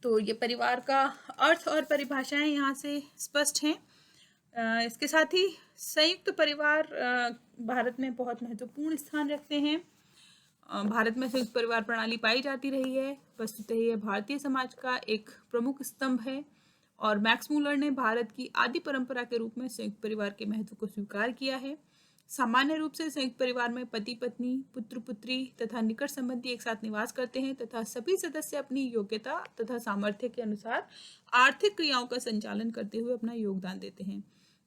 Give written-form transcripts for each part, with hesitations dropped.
तो ये परिवार का अर्थ और परिभाषाएं यहाँ से स्पष्ट हैं। इसके साथ ही संयुक्त परिवार भारत में बहुत महत्वपूर्ण स्थान रखते हैं। भारत में संयुक्त परिवार प्रणाली पाई जाती रही है। वस्तुतः यह भारतीय समाज का एक प्रमुख स्तंभ है और मैक्स मूलर ने भारत की आदि परंपरा के रूप में संयुक्त परिवार के महत्व को स्वीकार किया है। सामान्य रूप से संयुक्त परिवार में पति पत्नी, पुत्र पुत्री तथा निकट संबंधी एक साथ निवास करते हैं तथा सभी सदस्य अपनी योग्यता तथा सामर्थ्य के अनुसार आर्थिक क्रियाओं का संचालन करते हुए अपना योगदान देते हैं।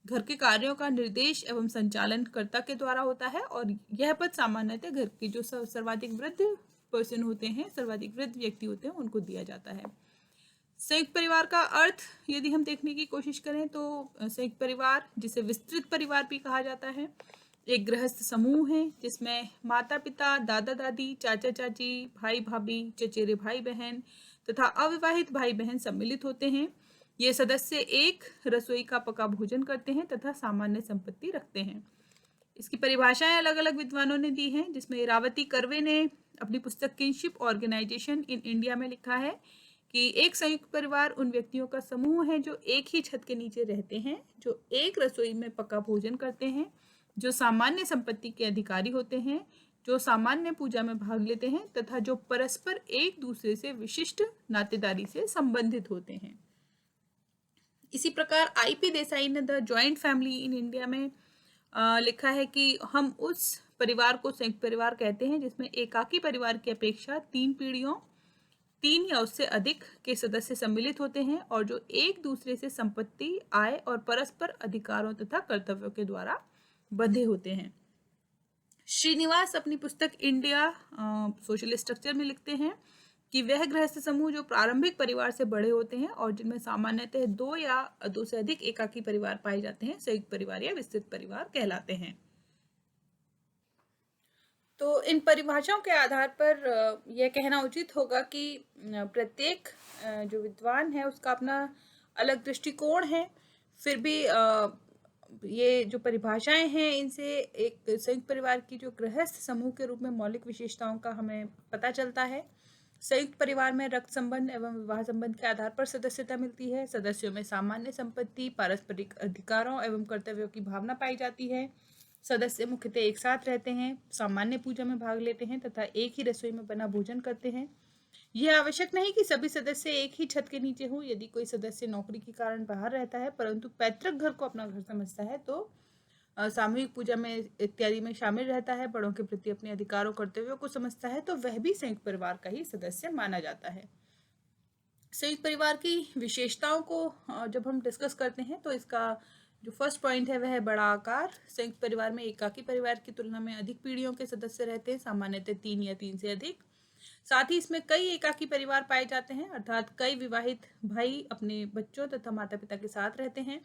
घर के कार्यों का निर्देश एवं संचालन कर्ता के द्वारा होता है और यह पद सामान्यतः घर के जो सर्वाधिक वृद्ध पर्सन होते हैं, सर्वाधिक वृद्ध व्यक्ति होते हैं, उनको दिया जाता है। संयुक्त परिवार का अर्थ यदि हम देखने की कोशिश करें तो संयुक्त परिवार, जिसे विस्तृत परिवार भी कहा जाता है, एक गृहस्थ समूह है जिसमें माता पिता, दादा दादी, चाचा चाची, भाई भाभी, चचेरे भाई बहन तथा अविवाहित भाई बहन सम्मिलित होते हैं। ये सदस्य एक रसोई का पका भोजन करते हैं तथा सामान्य संपत्ति रखते हैं। इसकी परिभाषाएं अलग अलग विद्वानों ने दी हैं, जिसमें इरावती कर्वे ने अपनी पुस्तक किनशिप ऑर्गेनाइजेशन इन इंडिया में लिखा है कि एक संयुक्त परिवार उन व्यक्तियों का समूह है जो एक ही छत के नीचे रहते हैं, जो एक रसोई में पका भोजन करते हैं, जो सामान्य संपत्ति के अधिकारी होते हैं, जो सामान्य पूजा में भाग लेते हैं तथा जो परस्पर एक दूसरे से विशिष्ट नातेदारी से संबंधित होते हैं। इसी प्रकार IP देसाई ने the joint family in India में लिखा है कि हम उस परिवार को संयुक्त परिवार कहते हैं जिसमें एकाकी परिवार की अपेक्षा 3 पीढ़ियों, 3 या उससे अधिक के सदस्य सम्मिलित होते हैं और जो एक दूसरे से संपत्ति, आय और परस्पर अधिकारों तथा कर्तव्यों के द्वारा बंधे होते हैं। श्रीनिवास अपनी पुस्तक इंडिया सोशल स्ट्रक्चर में लिखते हैं कि वह गृहस्थ समूह जो प्रारंभिक परिवार से बड़े होते हैं और जिनमें सामान्यतः 2 या 2 से अधिक एकाकी परिवार पाए जाते हैं, संयुक्त परिवार या विस्तृत परिवार कहलाते हैं। तो इन परिभाषाओं के आधार पर यह कहना उचित होगा कि प्रत्येक जो विद्वान है उसका अपना अलग दृष्टिकोण है। फिर भी ये जो परिभाषाएं हैं इनसे एक संयुक्त परिवार की जो गृहस्थ समूह के रूप में मौलिक विशेषताओं का हमें पता चलता है। संयुक्त परिवार में रक्त संबंध एवं विवाह संबंध के आधार पर सदस्यता मिलती है। सदस्यों में सामान्य संपत्ति, पारस्परिक अधिकारों एवं कर्तव्यों की भावना पाई जाती है। सदस्य मुख्यतः एक साथ रहते हैं, सामान्य पूजा में भाग लेते हैं तथा एक ही रसोई में बना भोजन करते हैं। यह आवश्यक नहीं कि सभी सदस्य एक ही छत के नीचे हों। यदि कोई सदस्य नौकरी के कारण बाहर रहता है परंतु पैतृक घर को अपना घर समझता है तो सामूहिक पूजा में इत्यादि में शामिल रहता है, बड़ों के प्रति अपने अधिकारों कर्तव्यों को समझता है, तो वह भी संयुक्त परिवार का ही सदस्य माना जाता है। संयुक्त परिवार की विशेषताओं को जब हम डिस्कस करते हैं तो इसका जो फर्स्ट पॉइंट है वह है बड़ा आकार। संयुक्त परिवार में एकाकी परिवार की तुलना में अधिक पीढ़ियों के सदस्य रहते हैं, सामान्यतः 3 या 3 से अधिक। साथ ही इसमें कई एकाकी परिवार पाए जाते हैं, अर्थात कई विवाहित भाई अपने बच्चों तथा माता पिता के साथ रहते हैं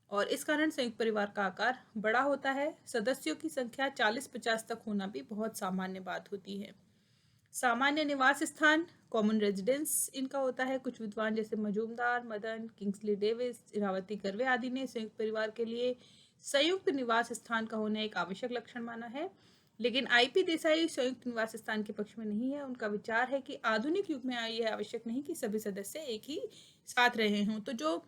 और इस कारण संयुक्त परिवार का आकार बड़ा होता है। सदस्यों की संख्या 40-50 तक होना भी बहुत सामान्य बात होती है। सामान्य निवास स्थान, कॉमन रेजिडेंस इनका होता है। कुछ विद्वान जैसे मजूमदार, मदन, किंग्सली डेविस, इरावती कर्वे आदि ने संयुक्त परिवार के लिए संयुक्त निवास स्थान का होना एक आवश्यक लक्षण माना है, लेकिन IP देसाई संयुक्त निवास स्थान के पक्ष में नहीं है। उनका विचार है कि आधुनिक युग में यह आवश्यक नहीं कि सभी सदस्य एक ही साथ रहे हों। तो जो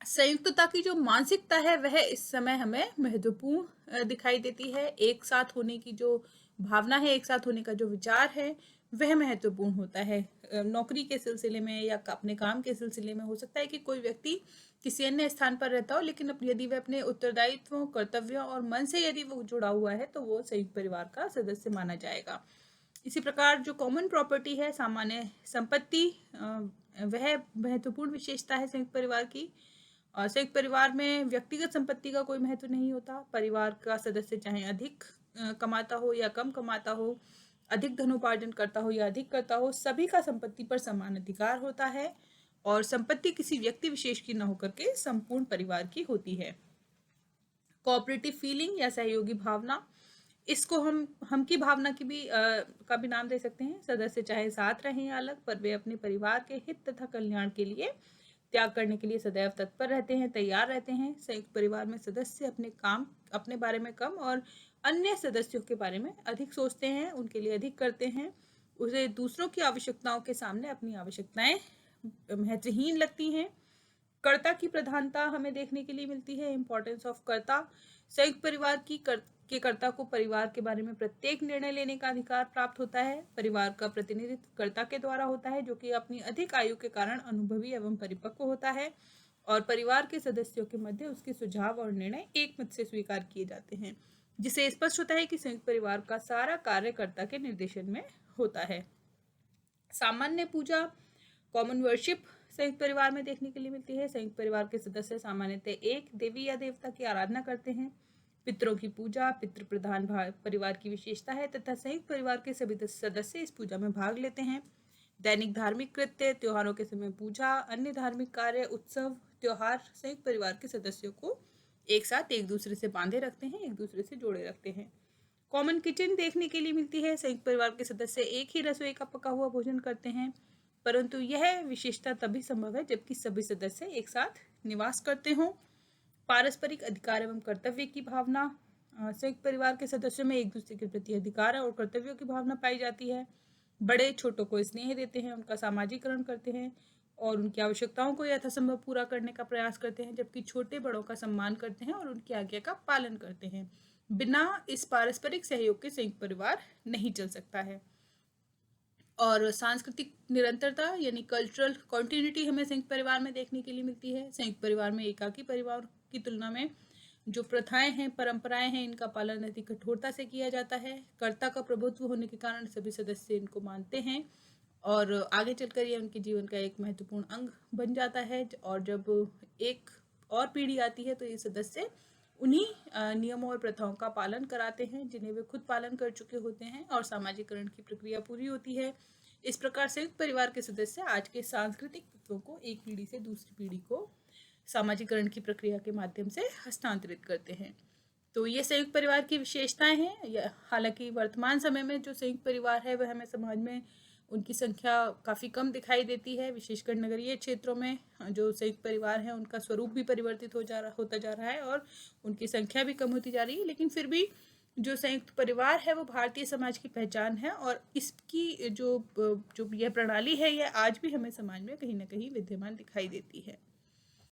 संयुक्तता की जो मानसिकता है वह इस समय हमें महत्वपूर्ण दिखाई देती है। एक साथ होने की जो भावना है, एक साथ होने का जो विचार है वह महत्वपूर्ण होता है। नौकरी के सिलसिले में या अपने काम के सिलसिले में हो सकता है कि कोई व्यक्ति किसी अन्य स्थान पर रहता हो, लेकिन यदि वह अपने उत्तरदायित्वों, कर्तव्यों और मन से यदि वो जुड़ा हुआ है तो वो संयुक्त परिवार का सदस्य माना जाएगा। इसी प्रकार जो कॉमन प्रॉपर्टी है, सामान्य संपत्ति, वह महत्वपूर्ण विशेषता है संयुक्त परिवार की। संयुक्त परिवार में व्यक्तिगत संपत्ति का कोई महत्व नहीं होता। परिवार का सदस्य चाहे अधिक कमाता हो या कम कमाता हो, अधिक धनोपार्जन करता हो या अधिक करता हो, सभी का संपत्ति पर समान अधिकार होता है और संपत्ति किसी व्यक्ति विशेष की न होकर के संपूर्ण परिवार की होती है। कोऑपरेटिव फीलिंग या सहयोगी भावना, इसको हम की भावना की भी का भी नाम दे सकते हैं। सदस्य चाहे साथ रहें या अलग, पर वे अपने परिवार के हित तथा कल्याण के लिए त्याग करने के लिए सदैव तत्पर रहते हैं, तैयार रहते हैं। संयुक्त परिवार में सदस्य अपने बारे में कम और अन्य सदस्यों के बारे में अधिक सोचते हैं, उनके लिए अधिक करते हैं। उसे दूसरों की आवश्यकताओं के सामने अपनी आवश्यकताएं महत्वहीन लगती हैं। कर्ता की प्रधानता हमें देखने के लिए मिलती है, इम्पोर्टेंस ऑफ कर्ता। संयुक्त परिवार के कर्ता को परिवार के बारे में प्रत्येक निर्णय लेने का अधिकार प्राप्त होता है। परिवार का प्रतिनिधित्व कर्ता के द्वारा होता है, जो कि अपनी अधिक आयु के कारण अनुभवी एवं परिपक्व होता है, और परिवार के सदस्यों के मध्य उसके सुझाव और निर्णय एक मत से स्वीकार किए जाते हैं, जिससे स्पष्ट होता है कि संयुक्त परिवार का सारा कार्य कर्ता के निर्देशन में होता है। सामान्य पूजा, कॉमन वर्शिप संयुक्त परिवार में देखने के लिए मिलती है। संयुक्त परिवार के सदस्य सामान्यतः एक देवी या देवता की आराधना करते हैं। पितरों की पूजा पितृ प्रधान परिवार की विशेषता है तथा संयुक्त परिवार के सभी सदस्य इस पूजा में भाग लेते हैं। दैनिक धार्मिक कृत्य, त्योहारों के समय पूजा, अन्य धार्मिक कार्य, उत्सव, त्योहार संयुक्त परिवार के सदस्यों को एक साथ एक दूसरे से बांधे रखते हैं, एक दूसरे से जोड़े रखते हैं। कॉमन किचन देखने के लिए मिलती है। संयुक्त परिवार के सदस्य एक ही रसोई का पका हुआ भोजन करते हैं, परंतु यह विशेषता तभी संभव है जबकि सभी सदस्य एक साथ निवास करते हों। पारस्परिक अधिकार एवं कर्तव्य की भावना, संयुक्त परिवार के सदस्यों में एक दूसरे के प्रति अधिकार और कर्तव्यों की भावना पाई जाती है। बड़े छोटों को स्नेह देते हैं, उनका सामाजिकरण करते हैं और उनकी आवश्यकताओं को यथासंभव पूरा करने का प्रयास करते हैं, जबकि छोटे बड़ों का सम्मान करते हैं और उनकी आज्ञा का पालन करते हैं। बिना इस पारस्परिक सहयोग के संयुक्त परिवार नहीं चल सकता है। और सांस्कृतिक निरंतरता यानी कल्चरल कॉन्टिन्यूटी हमें संयुक्त परिवार में देखने के लिए मिलती है। संयुक्त परिवार में एकाकी परिवार की तुलना में जो प्रथाएं हैं, परंपराएं हैं, इनका पालन अधिक कठोरता से किया जाता है। कर्ता का प्रभुत्व होने के कारण सभी सदस्य इनको मानते हैं और आगे चलकर ये उनके जीवन का एक महत्वपूर्ण अंग बन जाता है। और जब एक और पीढ़ी आती है तो ये सदस्य उन्हीं नियमों और प्रथाओं का पालन कराते हैं जिन्हें वे खुद पालन कर चुके होते हैं और सामाजिकरण की प्रक्रिया पूरी होती है। इस प्रकार संयुक्त परिवार के सदस्य आज के सांस्कृतिक तत्वों को एक पीढ़ी से दूसरी पीढ़ी को सामाजिकरण की प्रक्रिया के माध्यम से हस्तांतरित करते हैं। तो ये संयुक्त परिवार की विशेषताएं हैं। हालांकि वर्तमान समय में जो संयुक्त परिवार है वह हमें समाज में उनकी संख्या काफ़ी कम दिखाई देती है। विशेषकर नगरीय क्षेत्रों में जो संयुक्त परिवार हैं उनका स्वरूप भी परिवर्तित होता जा रहा है और उनकी संख्या भी कम होती जा रही है। लेकिन फिर भी जो संयुक्त परिवार है वो भारतीय समाज की पहचान है और इसकी जो यह प्रणाली है यह आज भी हमें समाज में कहीं ना कहीं विद्यमान दिखाई देती है।